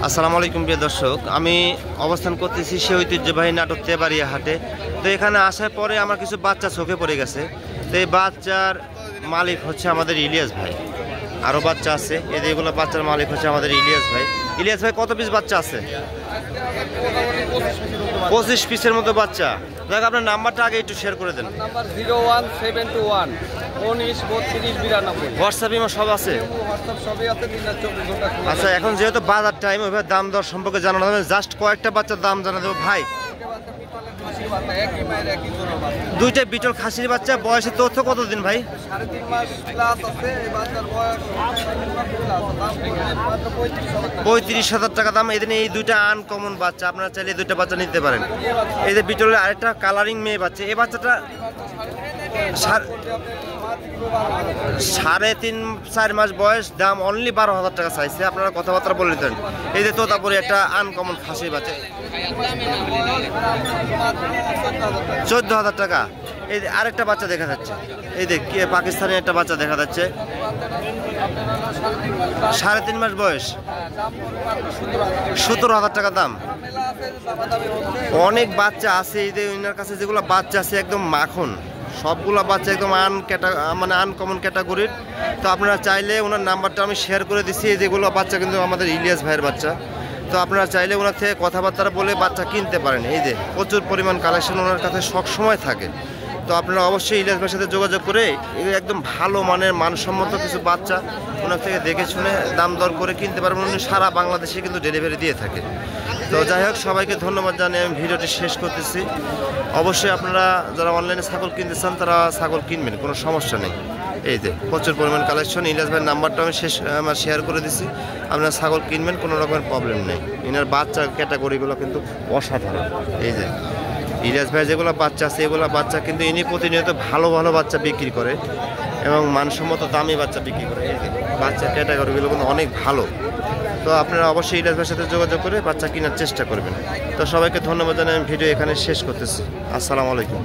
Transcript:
আসসালামু আলাইকুম প্রিয় দর্শক, আমি অবস্থান করতেছি সে ঐতিহ্যবাহী নাটক তেবাড়িয়া হাটে। তো এখানে আসার পরে আমার কিছু বাচ্চা চোখে পড়ে গেছে। তো এই বাচ্চার মালিক হচ্ছে আমাদের ইলিয়াস ভাই। আরও বাচ্চা আছে, এগুলো বাচ্চার মালিক হচ্ছে আমাদের ইলিয়াস ভাই। ইলিয়াস ভাই, কত পিস বাচ্চা আছে? 25 পিসের মতো বাচ্চা। দেখ, আপনার নাম্বারটা আগে একটু শেয়ার করে দেন। নাম্বার 01721 19 32 92। হোয়াটসঅ্যাপ ইমো সব আছে? হোয়াটসঅ্যাপ সবই আছে, 24 ঘন্টা খোলা। আচ্ছা, এখন যেহেতু বাজার টাইম, ওইভাবে দাম দর সম্পর্কে জানানো হবে। জাস্ট কয়েকটা বাচ্চার দাম জানা দেবো ভাই। দুইটা বিটল খাসির বাচ্চা, বয়সের তথ্য কতদিন ভাই? 3.5 মাস প্লাস আছে। এই বাচ্চার বয়স 35,000 টাকা দাম। এদিন এই দুইটা আনকমন বাচ্চা, আপনারা চাইলে এই দুইটা বাচ্চা নিতে পারেন। এই যে বিটলের আরেকটা কালারিং মেয়ে বাচ্চা, এই বাচ্চাটা 3.5-4 মাস বয়স, দাম অনলি 12,000 টাকা চাইছে। আপনারা কথাবার্তা বলে দিতেন। এই যে তোতাপুরি একটা আনকমন খাসির বাচ্চা, 14,000 টাকা। এই আরেকটা বাচ্চা দেখা যাচ্ছে, এই যে পাকিস্তানি একটা বাচ্চা দেখা যাচ্ছে, 3.5 মাস বয়স, 17,000 টাকা দাম। অনেক বাচ্চা আছে এই যে ওনার কাছে, যেগুলো বাচ্চা আছে একদম মাখন, সবগুলো বাচ্চা একদম আনকমন ক্যাটাগরির। তো আপনারা চাইলে ওনার নাম্বারটা আমি শেয়ার করে দিচ্ছি। যেগুলো বাচ্চা কিন্তু আমাদের ইলিয়াস ভাইয়ের বাচ্চা। তো আপনারা চাইলে ওনার থেকে কথাবার্তা বলে বাচ্চা কিনতে পারেন। এই যে প্রচুর পরিমাণ কালেকশন ওনার কাছে সবসময় থাকে। তো আপনারা অবশ্যই ইলিয়াস ভাইয়ের সাথে যোগাযোগ করে একদম ভালো মানের মানসম্মত কিছু বাচ্চা ওনার থেকে দেখে শুনে দাম দর করে কিনতে পারবেন। উনি সারা বাংলাদেশে কিন্তু ডেলিভারি দিয়ে থাকে। তো যাই হোক, সবাইকে ধন্যবাদ জানিয়ে আমি ভিডিওটি শেষ করতেছি। অবশ্যই আপনারা যারা অনলাইনে ছাগল কিনতে চান তারা ছাগল কিনবেন, কোনো সমস্যা নেই। এই যে প্রচুর পরিমাণ কালেকশন। ইলিয়াস ভাইয়ের নাম্বারটা আমি শেয়ার করে দিচ্ছি। আপনারা ছাগল কিনবেন, কোনো রকমের প্রবলেম নেই। ইনার বাচ্চা ক্যাটাগরিগুলো কিন্তু অসাধারণ। এই যে ইলিয়াস ভাই যেগুলো বাচ্চা আছে, এগুলো বাচ্চা কিন্তু ইনি প্রতিনিয়ত ভালো ভালো বাচ্চা বিক্রি করে এবং মানসম্মত দামি বাচ্চা বিক্রি করে। এই যে বাচ্চা ক্যাটাগরিগুলো কিন্তু অনেক ভালো। তো আপনারা অবশ্যই ইলিয়াস ভাইয়ের সাথে যোগাযোগ করে বাচ্চা কেনার চেষ্টা করবেন। তো সবাইকে ধন্যবাদ জানিয়ে আমি ভিডিও এখানে শেষ করতেছি। আসসালামু আলাইকুম।